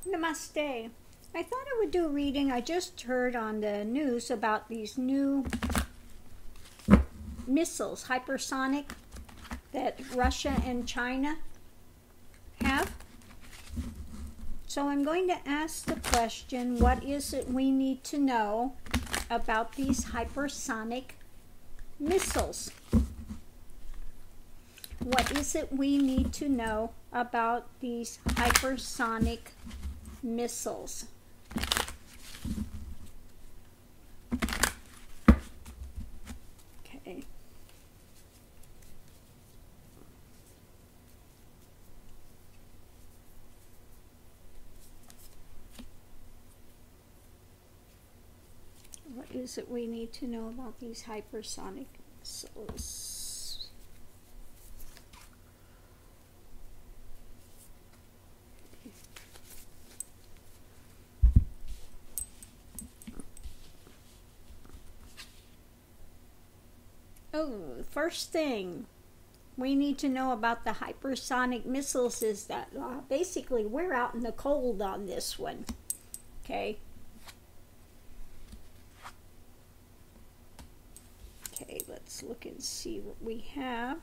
Namaste. I thought I would do a reading. I just heard on the news about these new missiles, hypersonic, that Russia and China have. So I'm going to ask the question, what is it we need to know about these hypersonic missiles? What is it we need to know about these hypersonic missiles? Okay. What is it we need to know about these hypersonic missiles? Oh, first thing we need to know about the hypersonic missiles is that basically we're out in the cold on this one. Okay. Okay, let's look and see what we have.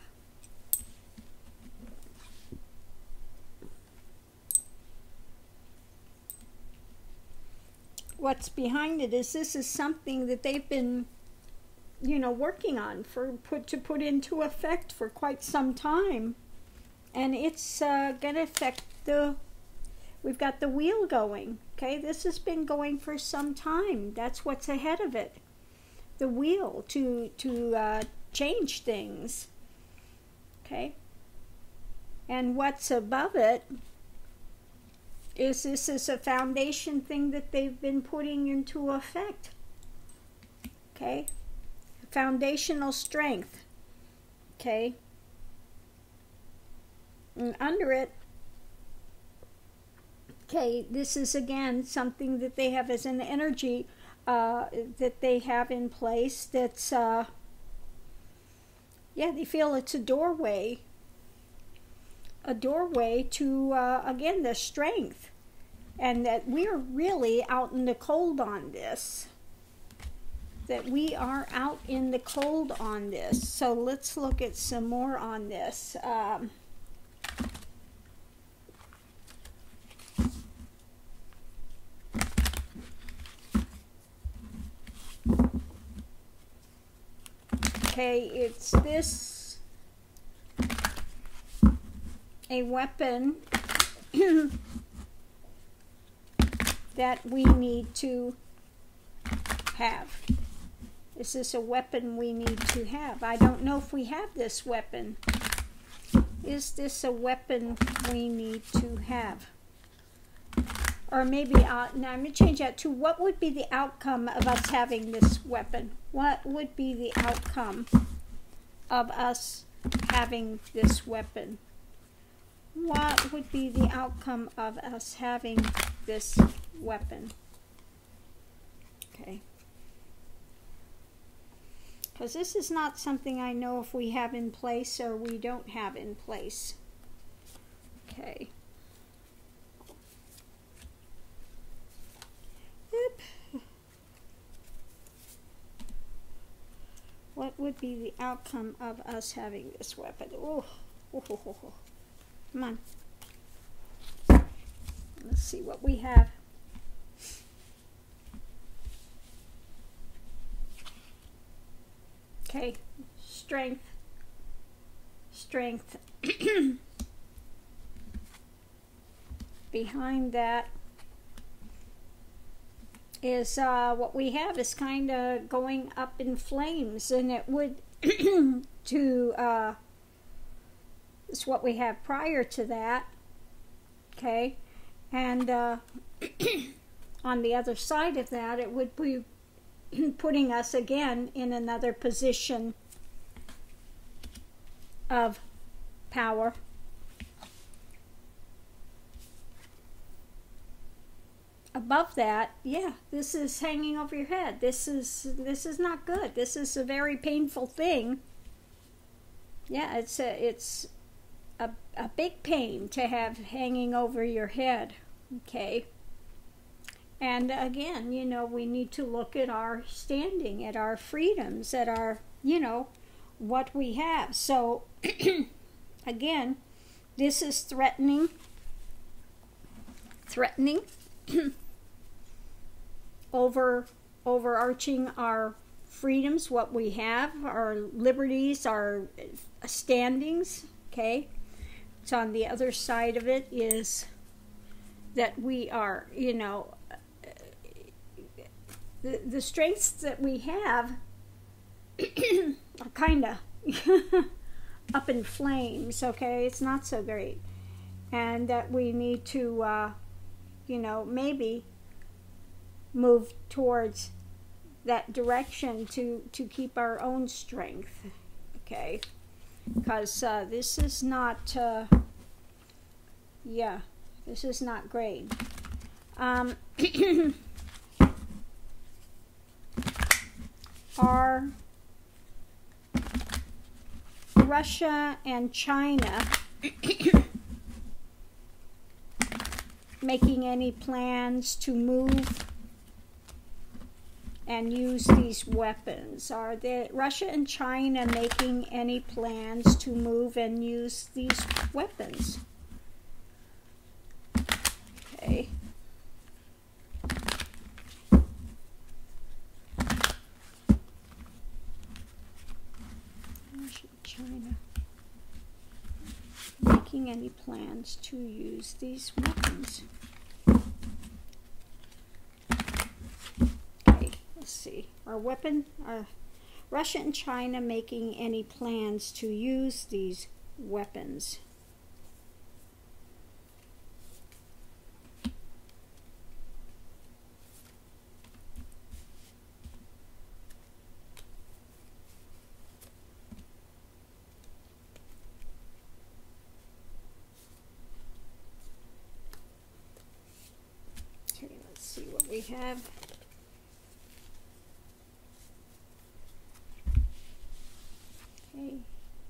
What's behind it is this is something that they've been, you know, working on to put into effect for quite some time, and it's going to affect we've got the wheel going. Okay, this has been going for some time. That's what's ahead of it, the wheel to change things. Okay, and what's above it is this is a foundation thing that they've been putting into effect. Okay, foundational strength. Okay, and under it, okay, this is again something that they have as an energy that they have in place that's yeah, they feel it's a doorway to again the strength, and that we're really out in the cold on this. That we are out in the cold on this. So let's look at some more on this. Okay, it's this, a weapon that we need to have. Is this a weapon we need to have? I don't know if we have this weapon. Is this a weapon we need to have? Or maybe, now I'm going to change that to what would be the outcome of us having this weapon? What would be the outcome of us having this weapon? What would be the outcome of us having this weapon? Okay. Because this is not something I know if we have in place or we don't have in place. Okay. Yep. What would be the outcome of us having this weapon? Oh, come on. Let's see what we have. Okay, strength. Behind that is what we have is kind of going up in flames, and it would it's what we have prior to that. Okay, and on the other side of that, it would be putting us again in another position of power. Above that, yeah, this is hanging over your head. This is not good. This is a very painful thing. Yeah, it's a big pain to have hanging over your head. Okay. And again, you know, we need to look at our standing, at our freedoms, at our, you know, what we have. So, again, this is threatening overarching our freedoms, what we have, our liberties, our standings, okay? So on the other side of it is that we are, you know, the strengths that we have are kind of up in flames, okay? It's not so great. And that we need to, you know, maybe move towards that direction to keep our own strength, okay? Because this is not, yeah, this is not great. Are Russia and China making any plans to move and use these weapons? Are Russia and China making any plans to move and use these weapons? Okay. Russia, China making any plans to use these weapons? Let's see. Are Russia and China making any plans to use these weapons? Okay, let's see what we have.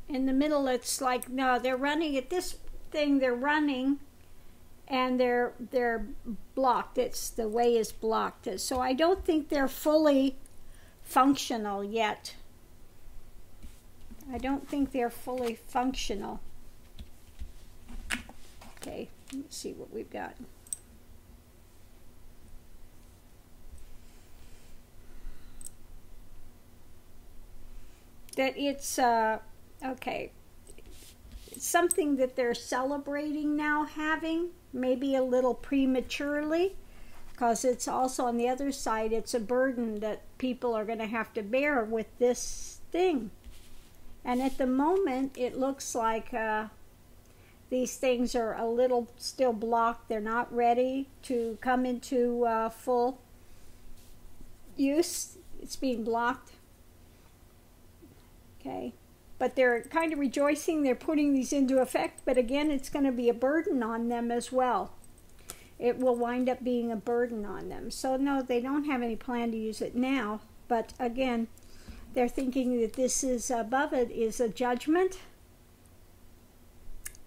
In the middle, it's like, no, they're running at this thing, they're running, and they're blocked. It's the way is blocked. So I don't think they're fully functional yet. I don't think they're fully functional. Okay, let's see what we've got. That it's okay, it's something that they're celebrating now, having maybe a little prematurely, because it's also on the other side, it's a burden that people are going to have to bear with this thing. And at the moment it looks like these things are a little still blocked. They're not ready to come into full use. It's being blocked. Okay, but they're kind of rejoicing. They're putting these into effect, but again, it's going to be a burden on them as well. It will wind up being a burden on them. So no, they don't have any plan to use it now, but again, they're thinking that this is above it is a judgment,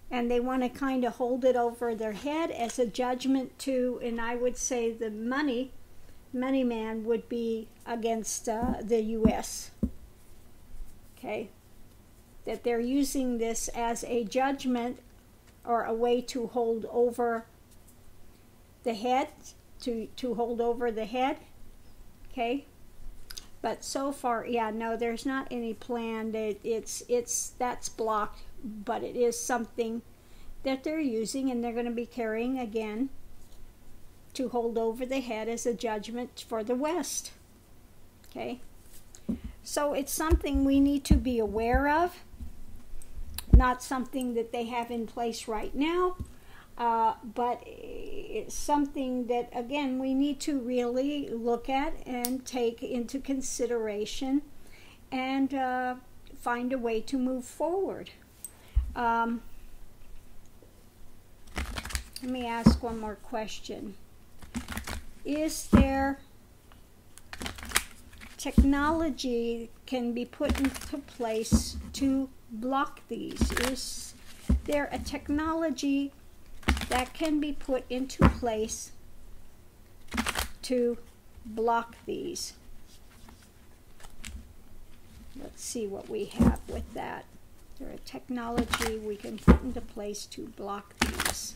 and they want to kind of hold it over their head as a judgment to, and I would say the money man would be against the U.S., okay, that they're using this as a judgment or a way to hold over the head, to hold over the head, okay. But so far, yeah, no, there's not any plan. That's blocked, but it is something that they're using, and they're going to be carrying again to hold over the head as a judgment for the West, okay. So it's something we need to be aware of, not something that they have in place right now, but it's something that, again, we need to really look at and take into consideration and find a way to move forward. Let me ask one more question. Is there technology can be put into place to block these? Is there a technology that can be put into place to block these. Let's see what we have with that. Is there a technology we can put into place to block these?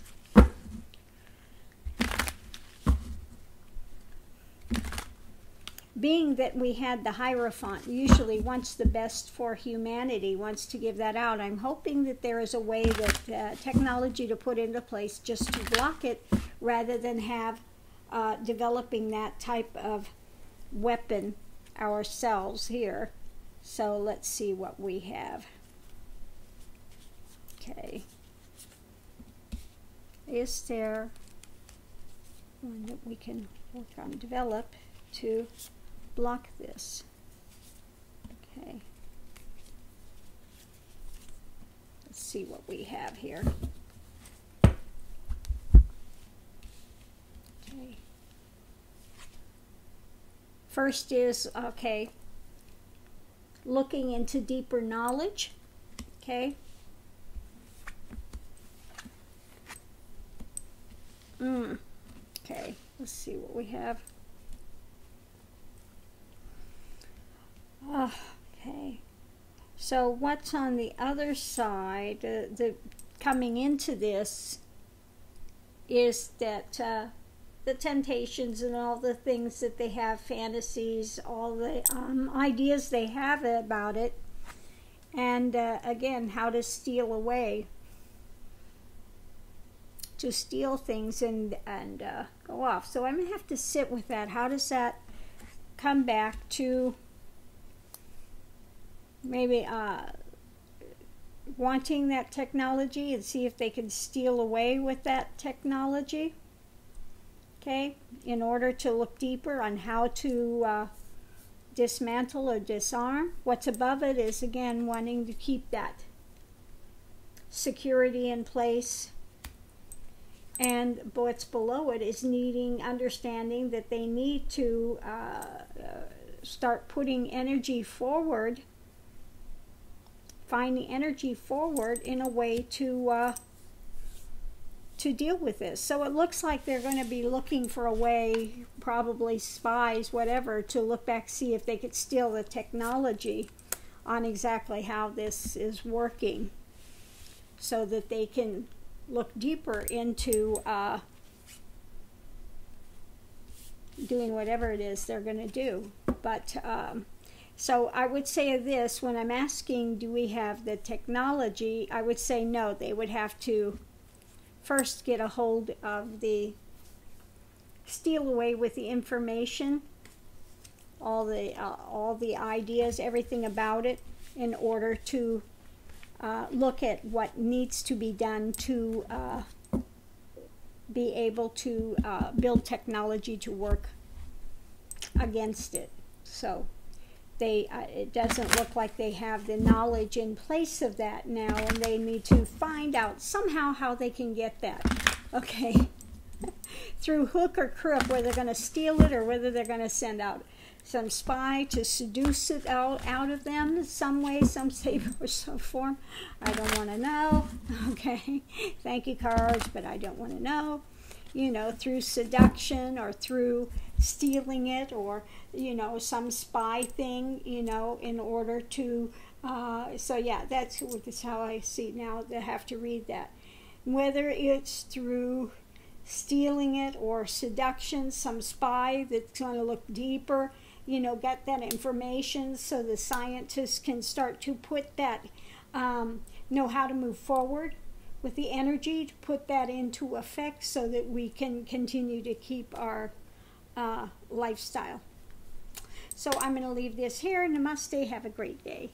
Being that we had the Hierophant, usually wants the best for humanity, wants to give that out, I'm hoping that there is a way that technology to put into place just to block it, rather than have developing that type of weapon ourselves here. So let's see what we have. Okay. Is there one that we can work on, develop to block this? Okay. Let's see what we have here. Okay. First is, okay, looking into deeper knowledge. Okay. Okay, let's see what we have. Okay, so what's on the other side, the coming into this, is that the temptations and all the things that they have, fantasies, all the ideas they have about it, and again, how to steal away, to steal things and go off. So I'm going to have to sit with that. How does that come back to maybe wanting that technology, and see if they can steal away with that technology? Okay, in order to look deeper on how to dismantle or disarm. What's above it is, again, wanting to keep that security in place. And what's below it is needing understanding that they need to start putting energy forward, finding energy forward in a way to deal with this. So it looks like they're going to be looking for a way, probably spies, whatever, to look back, see if they could steal the technology on exactly how this is working, so that they can look deeper into doing whatever it is they're going to do. But so I would say this, when I'm asking, do we have the technology, I would say no. They would have to first get a hold of the, steal away with the information, all the ideas, everything about it, in order to look at what needs to be done to be able to build technology to work against it. So it doesn't look like they have the knowledge in place of that now, and they need to find out somehow how they can get that. Okay. Through hook or crook, whether they're going to steal it or whether they're going to send out some spy to seduce it out of them some way, some shape or some form. I don't want to know. Okay. Thank you, cards, but I don't want to know. You know, through seduction or through stealing it, or, you know, some spy thing, you know, in order to, so yeah, that's how I see now. They have to read that. Whether it's through stealing it or seduction, some spy that's going to look deeper, you know, get that information so the scientists can start to put that, know how to move forward with the energy, to put that into effect so that we can continue to keep our lifestyle. So I'm going to leave this here. Namaste. Have a great day.